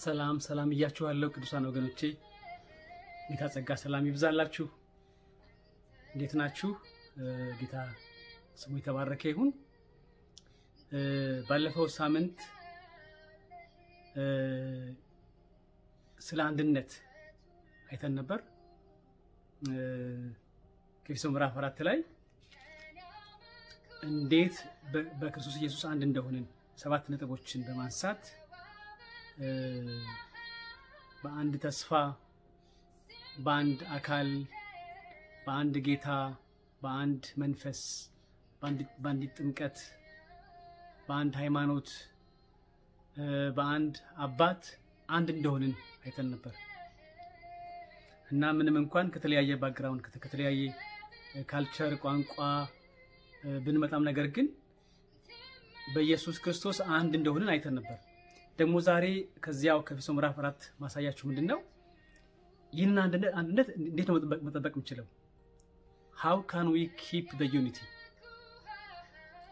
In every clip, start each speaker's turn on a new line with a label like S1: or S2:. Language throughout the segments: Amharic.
S1: ሰላም ሰላም እያችኋለሁ ቅዱሳን ወገኖቼ ጌታ ጸጋ ሰላም ይብዛላችሁ እንዴት ናችሁ ጌታ ስሙ የተባረከ ይሁን ባለፈው ሳምንት ስለ አንድነት አይተን ነበር ከኤፌሶን ምዕራፍ 4 ላይ እንዴት በክርስቶስ ኢየሱስ አንድ እንደሆነን 7 ነጥቦችን በማንሳት በአንድ ተስፋ በአንድ አካል በአንድ ጌታ በአንድ መንፈስ በአንድ ጥምቀት በአንድ ሃይማኖት በአንድ አባት አንድ እንደሆነን አይተን ነበር እና ምንም እንኳን ከተለያየ ባክግራውንድ ከተለያየ ካልቸር ቋንቋ ብንመጣም ነገር ግን በኢየሱስ ክርስቶስ አንድ እንደሆነን አይተን ነበር ደግሞ ዛሬ ከዚያው ከኤፌሶን ምዕራፍ 4 ማሳያችሁ ምንድነው ይህን አንድነት እንዴት ነው መጠበቅ የምንችለው how can we keep the unity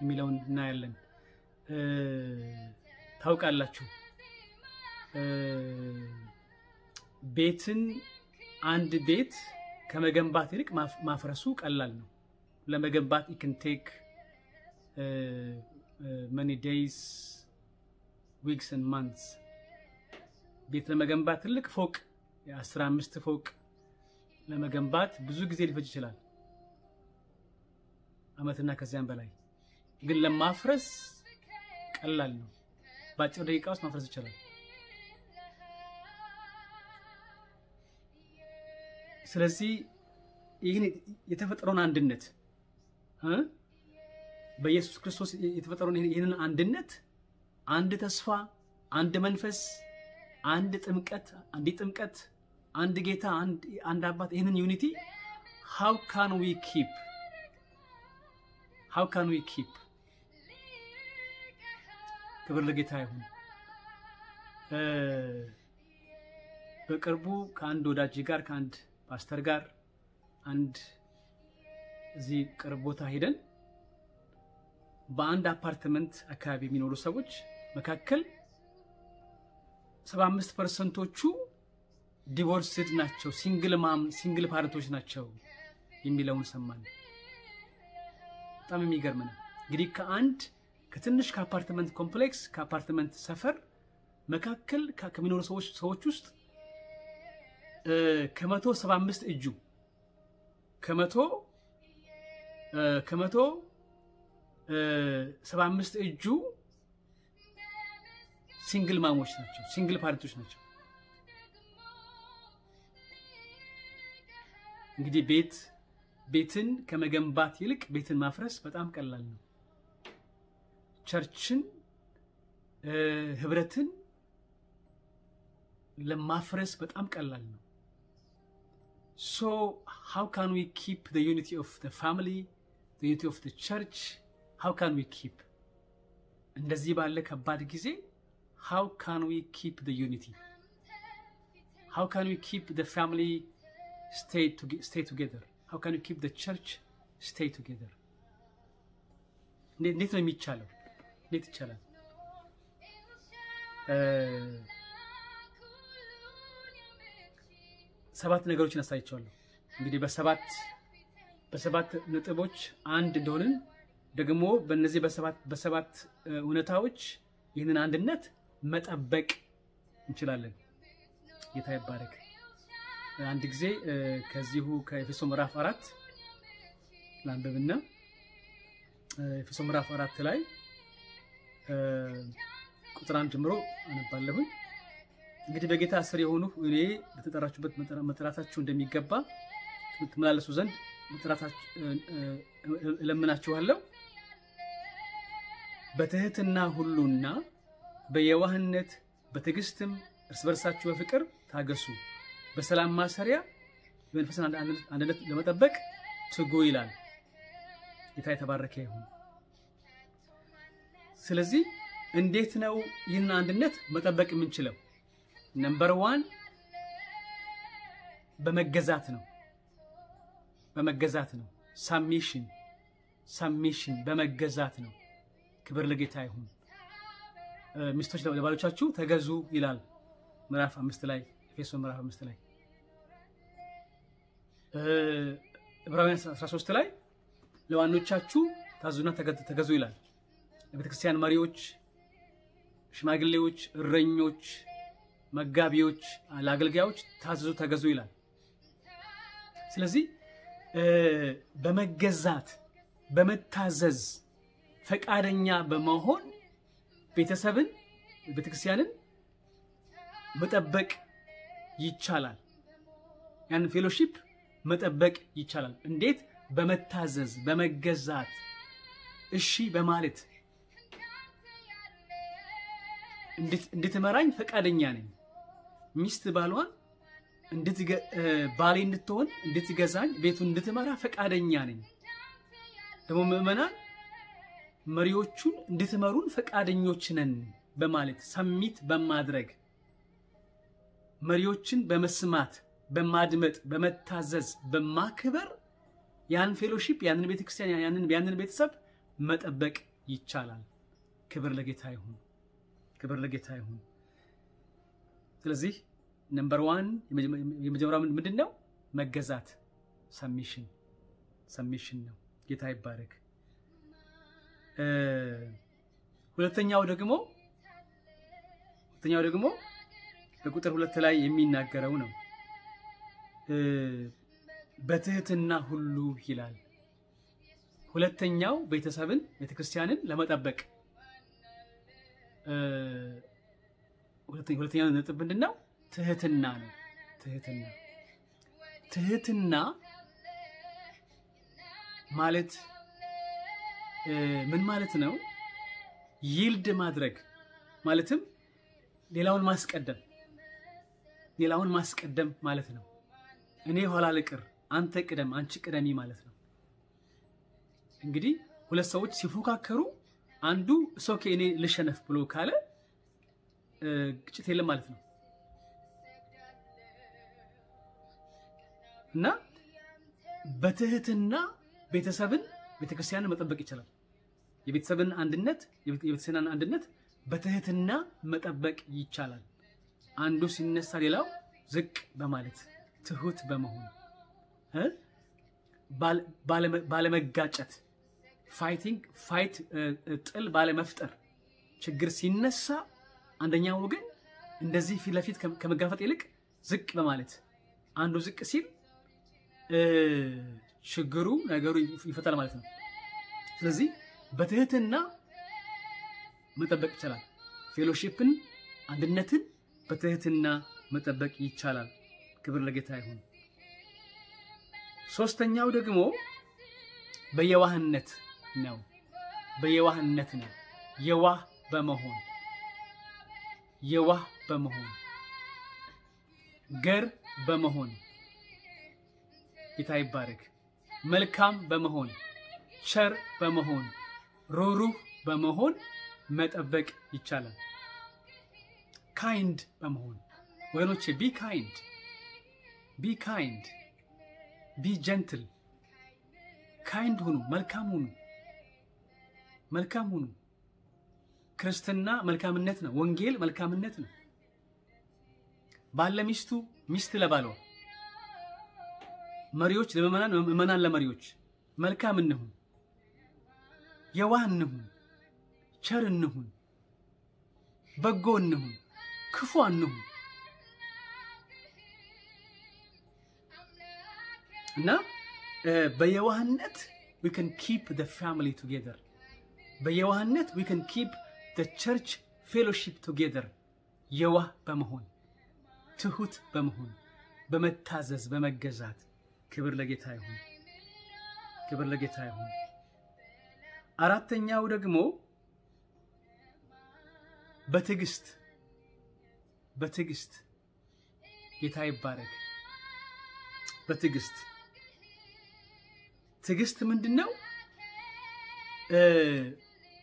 S1: የሚለውን እናያለን ታውቃላችሁ ቤትን አንድ ቤት ከመገንባት ይልቅ ማፍረሱ ቀላል ነው ለመገንባት it can take many days weeks and months ቤት ለመገንባት ትልቅ ፎቅ የ15 ፎቅ ለመገንባት ብዙ ጊዜ ሊፈጅ ይችላል አመትና ከዚያም በላይ ግን ለማፍረስ ቀላል ነው ባጭር ደቂቃ ውስጥ ማፍረስ ይችላል ስለዚህ ይሄን የተፈጠረውን አንድነት በኢየሱስ ክርስቶስ የተፈጠረውን ይሄንን አንድነት አንድ ተስፋ አንድ መንፈስ አንድ ጥምቀት አንድ ጌታ አንድ አባት ይሄንን ዩኒቲ how can we keep ክብር ለጌታ ይሁን በቅርቡ ከአንድ ወዳጅ ጋር ከአንድ ፓስተር ጋር አንድ እዚህ ቅርብ ቦታ ሄደን በአንድ አፓርትመንት አካባቢ የሚኖሩ ሰዎች መካከል 75%ዎቹ ዲቮርስድ ናቸው ሲንግል ፓረንቶች ናቸው የሚለውን ሰማን በጣም የሚገርም ነው እንግዲህ ከትንሽ ከአፓርትመንት ኮምፕሌክስ ከአፓርትመንት ሰፈር መካከል ከሚኖሩ ሰዎች ውስጥ ከ175 እጁ ከ100 75 እጁ ሲንግል ማሞች ናቸው ሲንግል ፓረንቶች ናቸው እንግዲህ ቤትን ከመገንባት ይልቅ ቤትን ማፍረስ በጣም ቀላል ነው ቸርችን ህብረትን ለማፍረስ በጣም ቀላል ነው so how can we keep the unity of the family the unity of the church how can we keep እንደዚህ ባለ ከባድ ጊዜ how can we keep the unity how can we keep the family stay together how can we keep the church stay together እንዴት ነው የሚቻለው እንዴት ይቻላል ሰባት ነገሮችን አሳይቻለሁ እንግዲህ በሰባት ነጥቦች አንድ እንደሆነን ደግሞ በእነዚህ በሰባት እውነታዎች ይህንን አንድነት መጠበቅ እንችላለን ጌታ ይባረክ አንድ ጊዜ ከዚሁ ከኤፌሶን ምዕራፍ 4 ላንብብና ኤፌሶን ምዕራፍ 4 ላይ ቁጥር 1 ጀምሮ አነባለሁ እንግዲህ በጌታ ስር የሆኑ እኔ በተጠራችሁበት መጥራታችሁ እንደሚገባ ትመላለሱ ዘንድ መጥራታችሁ ለምናችኋለሁ በትህትና ሁሉና በየዋህነት በትዕግስትም እርስ በርሳችሁ በፍቅር ታገሱ በሰላም ማሰሪያ መንፈስን አንድነት ለመጠበቅ ትጉ ይላል ጌታ የተባረከ ይሁን ስለዚህ እንዴት ነው ይህን አንድነት መጠበቅ የምንችለው ነምበር 1 በመገዛት ነው submission በመገዛት ነው ክብር ለጌታ ይሁን ሚስቶች ለባሎቻችሁ ተገዙ ይላል ምዕራፍ 5 ላይ ኤፌሶን ምዕራፍ 5 ላይ ዕብራውያን 13 ላይ ለዋኖቻችሁ ታዙና ተገዙ ይላል። ለቤተክርስቲያን መሪዎች፣ ሽማግሌዎች፣ እረኞች፣ መጋቢዎች፣ ለአገልጋዮች ታዘዙ ተገዙ ይላል። ስለዚህ በመገዛት በመታዘዝ ፈቃደኛ በመሆን ቤተሰብን ቤተክርስቲያንን መጠበቅ ይቻላል። ያን ፌሎሺፕ መጠበቅ ይቻላል። እንዴት? በመታዘዝ በመገዛት እሺ በማለት እንድትመራኝ ፈቃደኛ ነኝ። ሚስት ባሏን ባሌ እንድትሆን እንድትገዛኝ ቤቱን እንድትመራ ፈቃደኛ ነኝ። ደግሞ ምእመናን መሪዎቹን እንድትመሩን ፈቃደኞች ነን በማለት ሰሚት በማድረግ መሪዎችን በመስማት በማድመጥ በመታዘዝ በማክበር ያን ፌሎሺፕ ያንን ቤተክርስቲያን ያንን ቤተሰብ መጠበቅ ይቻላል። ክብር ለጌታ ይሁን። ክብር ለጌታ ይሁን። ስለዚህ ነምበር 1 የመጀመሪያው ምንድነው? መገዛት ሰሚሽን ነው። ጌታ ይባረክ። ሁለተኛው ደግሞ በቁጥር 2 ላይ የሚናገረው ነው። በትህትና ሁሉ ይላል። ሁለተኛው ቤተሰብን ቤተክርስቲያንን ለመጠበቅ ሁለተኛው ነጥብ ምንድነው? ትህትና ነው። ትህትና ማለት ምን ማለት ነው? ይልድ ማድረግ ማለትም ሌላውን ማስቀደም ማለት ነው። እኔ ኋላ ልቅር አንተ ቅደም አንቺ ቅደሚ ማለት ነው። እንግዲህ ሁለት ሰዎች ሲፎካከሩ አንዱ ሶኬ እኔ ልሸነፍ ብሎ ካለ ግጭት የለም ማለት ነው። እና በትህትና ቤተሰብን ቤተክርስቲያንን መጠበቅ ይችላል። የቤተሰብን አንድነት በትህትና መጠበቅ ይቻላል። አንዱ ሲነሳ ሌላው ዝቅ በማለት ትሁት በመሆን ባለመጋጨት ፋይት ጥል ባለመፍጠር ችግር ሲነሳ አንደኛው ወገን እንደዚህ ፊት ለፊት ከመጋፈጥ ይልቅ ዝቅ በማለት አንዱ ዝቅ ሲል ችግሩ ነገሩ ይፈታል ማለት ነው። ስለዚህ በትህትና መጠበቅ ይቻላል። ፌሎሺፕን አንድነትን በትህትና መጠበቅ ይቻላል። ክብር ለጌታ ይሁን። ሶስተኛው ደግሞ በየዋህነት ነው። የዋህ በመሆን ገር በመሆን ጌታ ይባረክ። መልካም በመሆን ቸር በመሆን ሩህሩህ በመሆን መጠበቅ ይቻላል። ካይንድ በመሆን ወገኖቼ ቢ ካይንድ ቢ ጀንትል ካይንድ ሁኑ፣ መልካም ሁኑ። ክርስትና መልካምነት ነው። ወንጌል መልካምነት ነው። ባለ ሚስቱ ሚስት ለባሏ፣ መሪዎች ለምእመናን ምእመናን ለመሪዎች መልካም እንሁን፣ የዋህ እንሁን፣ ቸር እንሁን፣ በጎ እንሁን፣ ክፉ አንሁን። እና በየዋህነት we can keep the family together። በየዋህነት we can keep the church fellowship together። የዋህ በመሆን ትሁት በመሆን በመታዘዝ በመገዛት ክብር ለጌታ ይሁን። አራተኛው ደግሞ በትዕግስት ጌታ ይባረክ። ትዕግስት ምንድነው?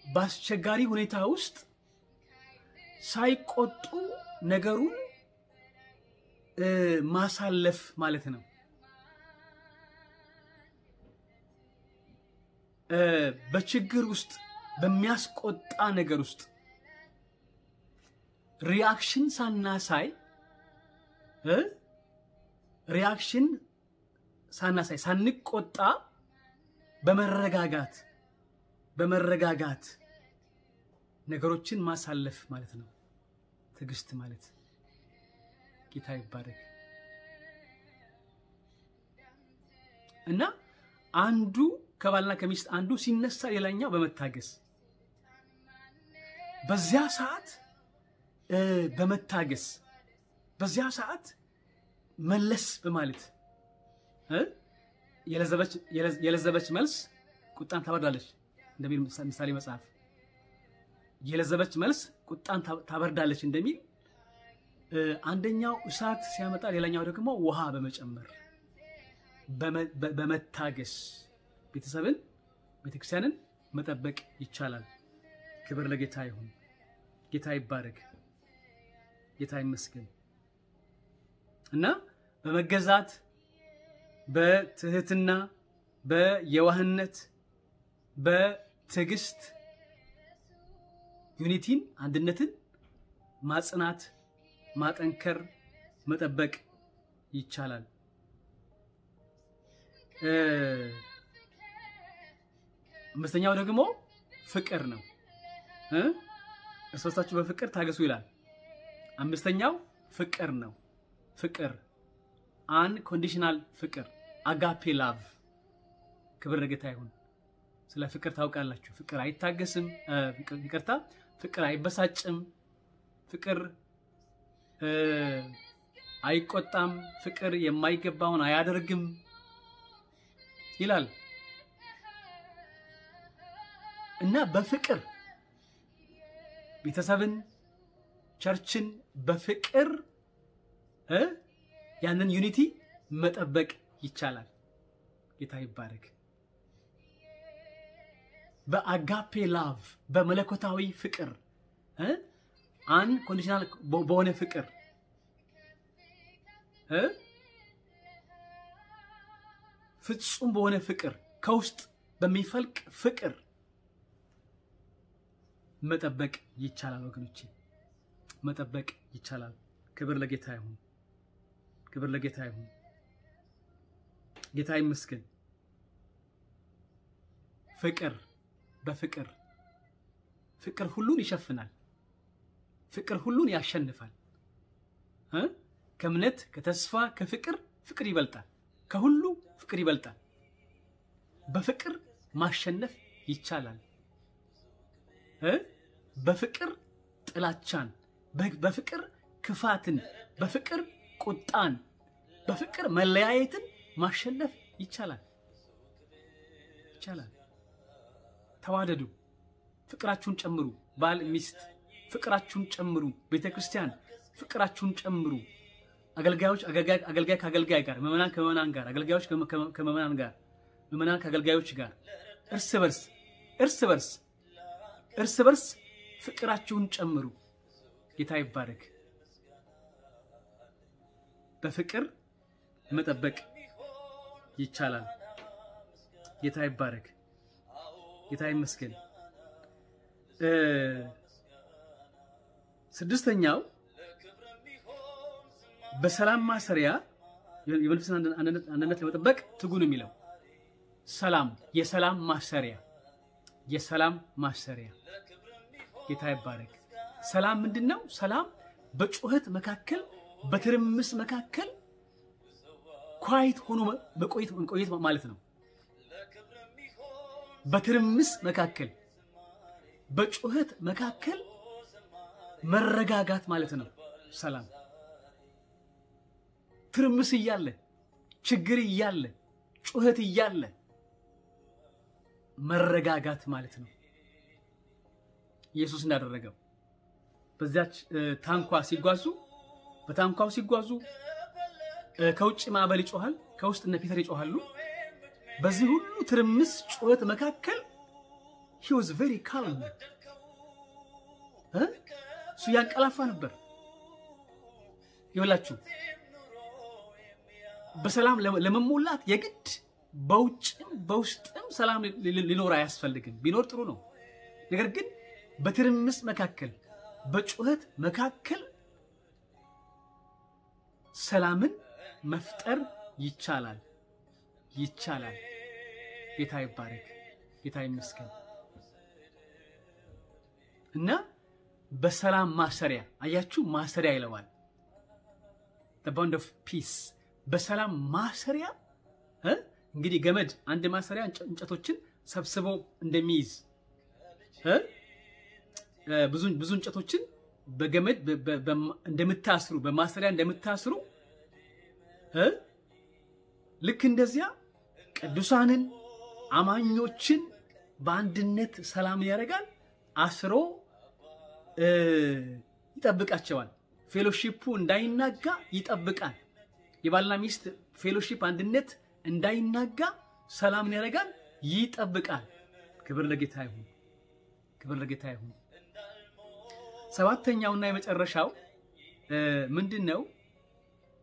S1: በአስቸጋሪ ሁኔታ ውስጥ ሳይቆጡ ነገሩን ማሳለፍ ማለት ነው። በችግር ውስጥ በሚያስቆጣ ነገር ውስጥ ሪአክሽን ሳናሳይ ሪአክሽን ሳናሳይ ሳንቆጣ በመረጋጋት ነገሮችን ማሳለፍ ማለት ነው ትግስት ማለት ጌታ ይባረክ እና አንዱ ከባልና ከሚስት አንዱ ሲነሳ ሌላኛው በመታገስ በዚያ ሰዓት በመታገስ በዚያ ሰዓት መለስ በማለት የለዘበች መልስ ቁጣን ታበርዳለች እንደሚል ምሳሌ መጽሐፍ የለዘበች መልስ ቁጣን ታበርዳለች እንደሚል አንደኛው እሳት ሲያመጣ ሌላኛው ደግሞ ውሃ በመጨመር በመታገስ ቤተሰብን ቤተክርስቲያንን መጠበቅ ይቻላል ክብር ለጌታ ይሁን ጌታ ይባረክ ጌታ ይመስገን እና በመገዛት በትህትና በየዋህነት በትግስት ዩኒቲን አንድነትን ማጽናት ማጠንከር መጠበቅ ይቻላል አምስተኛው ደግሞ ፍቅር ነው እርሶታችሁ በፍቅር ታገሱ ይላል አምስተኛው ፍቅር ነው ፍቅር አንኮንዲሽናል ፍቅር አጋፔ ላቭ ክብር ለጌታ ይሁን ስለ ፍቅር ታውቃላችሁ ፍቅር አይታገስም ይቅርታ ፍቅር አይበሳጭም ፍቅር አይቆጣም ፍቅር የማይገባውን አያደርግም ይላል እና በፍቅር ቤተሰብን ቸርችን በፍቅር ያንን ዩኒቲ መጠበቅ ይቻላል ጌታ ይባረክ በአጋፔ ላቭ በመለኮታዊ ፍቅር አን ኮንዲሽናል በሆነ ፍቅር ፍጹም በሆነ ፍቅር ከውስጥ በሚፈልቅ ፍቅር መጠበቅ ይቻላል ወገኖቼ መጠበቅ ይቻላል ክብር ለጌታ ይሁን ክብር ለጌታ ይሁን ጌታ ይመስገን ፍቅር በፍቅር ፍቅር ሁሉን ይሸፍናል ፍቅር ሁሉን ያሸንፋል ከእምነት ከተስፋ ከፍቅር ፍቅር ይበልጣል ከሁሉ ፍቅር ይበልጣል በፍቅር ማሸነፍ ይቻላል በፍቅር ጥላቻን በፍቅር ክፋትን በፍቅር ቁጣን በፍቅር መለያየትን ማሸነፍ ይቻላል ተዋደዱ ፍቅራችሁን ጨምሩ ባል ሚስት ፍቅራችሁን ጨምሩ ቤተክርስቲያን ፍቅራችሁን ጨምሩ አገልጋዮች አገልጋይ ከአገልጋይ ጋር መመናን ከመመናን ጋር አገልጋዮች ከመመናን ጋር መመናን ከአገልጋዮች ጋር እርስ በርስ ፍቅራችሁን ጨምሩ ጌታ ይባረክ በፍቅር መጠበቅ ይቻላል ጌታ ይባረክ ጌታ ይመስገን ስድስተኛው በሰላም ማሰሪያ የመንፈስ አንድነት ለመጠበቅ ትጉ ነው የሚለው ሰላም የሰላም ማሰሪያ ጌታ ይባረክ ሰላም ምንድነው ሰላም በጩኸት መካከል በትርምስ መካከል ኳይት ሆኖ መቆየት ማለት ነው በትርምስ መካከል በጩኸት መካከል መረጋጋት ማለት ነው ሰላም ትርምስ ይያለ ችግር ይያለ ጩኸት ይያለ መረጋጋት ማለት ነው ኢየሱስ እንዳደረገው በዛች ታንኳ ሲጓዙ በታንኳው ሲጓዙ ከውጭ ማዕበል ይጮሃል ከውስጥ እነ ፒተር ይጮሃሉ በዚህ ሁሉ ትርምስ ጩኸት መካከል he was very calm እሱ ያንቀላፋ ነበር ይወላችሁ በሰላም ለመሞላት የግድ በውጭም በውስጥም ሰላም ሊኖር አያስፈልግም ቢኖር ጥሩ ነው ነገር ግን በትርምስ መካከል በጩኸት መካከል ሰላምን መፍጠር ይቻላል ይቻላል ጌታ ይባረክ ጌታ ይመስገን እና በሰላም ማሰሪያ አያችሁ ማሰሪያ ይለዋል the bond of peace በሰላም ማሰሪያ እንግዲህ ገመድ አንድ ማሰሪያ እንጨቶችን ሰብስቦ እንደሚይዝ ብዙ እንጨቶችን በገመድ እንደምታስሩ በማሰሪያ እንደምታስሩ ልክ እንደዚያ ቅዱሳንን አማኞችን በአንድነት ሰላም ያደርጋል አስሮ ይጠብቃቸዋል ፌሎሺፑ እንዳይናጋ ይጠብቃል የባልና ሚስት ፌሎሺፕ አንድነት እንዳይናጋ ሰላም ያደርጋል ይጠብቃል ክብር ለጌታ ይሁን ክብር ለጌታ ይሁን ሰባተኛውና የመጨረሻው ምንድነው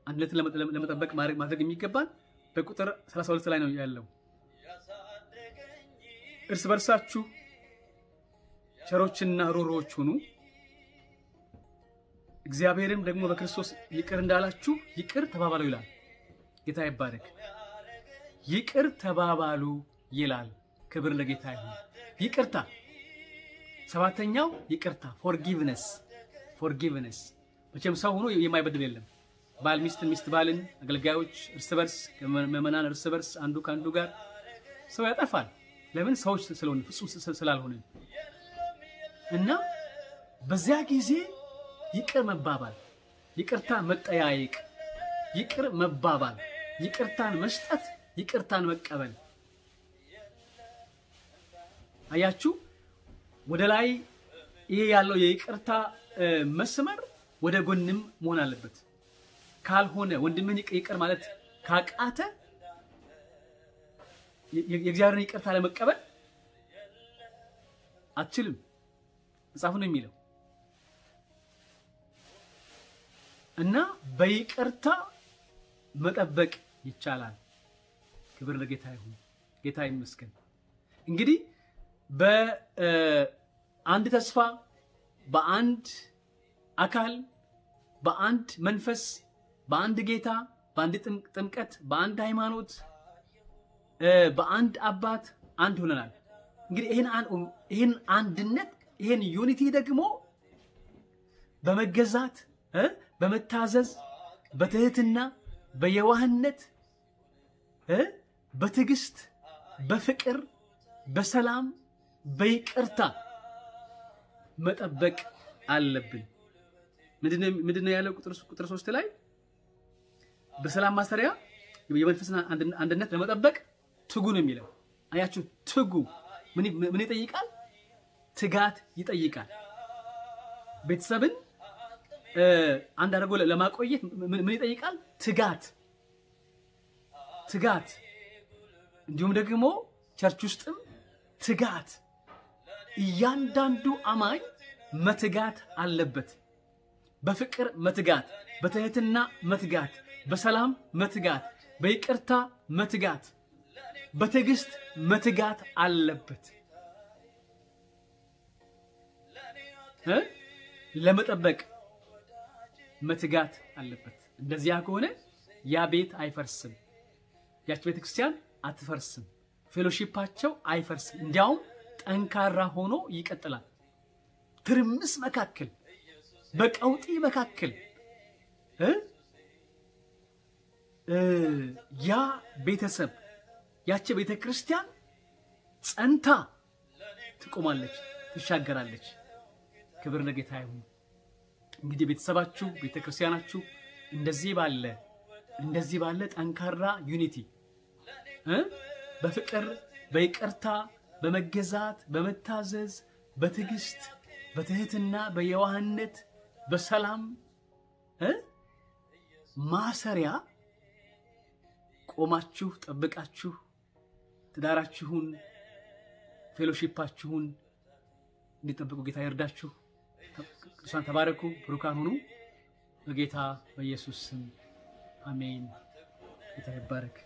S1: አንድነትን ለመጠበቅ ማድረግ የሚገባን በቁጥር 32 ላይ ነው ያለው እርስ በርሳችሁ ቸሮችና ሮሮዎች ሁኑ እግዚአብሔርም ደግሞ በክርስቶስ ይቅር እንዳላችሁ ይቅር ተባባሉ ይላል ጌታ ይባረክ ይቅር ተባባሉ ይላል ክብር ለጌታ ይሁን ይቅርታ ሰባተኛው ይቅርታ forgiveness መቼም ሰው ሆኖ የማይበድል የለም ባል ሚስት ባልን አገልጋዮች እርስ በርስ መመናን እርስ በርስ አንዱ ካንዱ ጋር ሰው ያጠፋል ለምን ሰዎች ስለሆነ ፍጹም ስላልሆነ እና በዚያ ጊዜ ይቅር መባባል ይቅርታ መጠያየቅ ይቅር መባባል ይቅርታን መስጠት ይቅርታን መቀበል አያችሁ ወደ ላይ ይሄ ያለው የይቅርታ መስመር ወደ ጎንም መሆን አለበት ካልሆነ ወንድምን ይቅር ማለት ካቃተ የእግዚአብሔርን ይቅርታ ለመቀበል አትችልም መጽሐፉ ነው የሚለው እና በይቅርታ መጠበቅ ይቻላል ክብር ለጌታ ይሁን ጌታ ይመስገን እንግዲህ በአንድ ተስፋ በአንድ አካል በአንድ መንፈስ በአንድ ጌታ በአንድ ጥምቀት በአንድ ሃይማኖት በአንድ አባት አንድ ሆነናል እንግዲህ ይሄን አንድነት ይሄን ዩኒቲ ደግሞ በመገዛት በመታዘዝ በትህትና በየዋህነት በትግስት በፍቅር በሰላም በይቅርታ መጠበቅ አለብን ምንድነው ያለው ቁጥር 3 ላይ በሰላም ማሰሪያ የመንፈስና አንድነት ለመጠበቅ ትጉ ነው የሚለው አያችሁ ትጉ ምን ይጠይቃል ትጋት ይጠይቃል ቤተሰብን አንድ አድርጎ ለማቆየት ምን ይጠይቃል ትጋት እንዲሁም ደግሞ ቸርች ውስጥም ትጋት እያንዳንዱ አማኝ መትጋት አለበት በፍቅር መትጋት በትህትና መትጋት በሰላም መትጋት በይቅርታ መትጋት በትግስት መትጋት አለበት ለመጠበቅ መትጋት አለበት እንደዚያ ከሆነ ያ ቤት አይፈርስም ያች ቤተክርስቲያን አትፈርስም ፌሎሺፓቸው አይፈርስም እንዲያውም ጠንካራ ሆኖ ይቀጥላል ትርምስ መካከል በቀውጢ መካከል ያ ቤተሰብ ያቺ ቤተክርስቲያን ጸንታ ትቆማለች ትሻገራለች ክብር ለጌታ ይሁን እንግዲህ ቤተሰባችሁ ቤተክርስቲያናችሁ እንደዚህ ባለ ጠንካራ ዩኒቲ በፍቅር በይቅርታ በመገዛት በመታዘዝ በትግስት በትህትና በየዋህነት በሰላም ማሰሪያ ቆማችሁ ጠብቃችሁ ትዳራችሁን ፌሎሺፓችሁን እንድትጠብቁ ጌታ ይርዳችሁ ቅዱሳን ተባረኩ ብሩካን ሁኑ በጌታ በኢየሱስ ስም አሜን ጌታ ይባረክ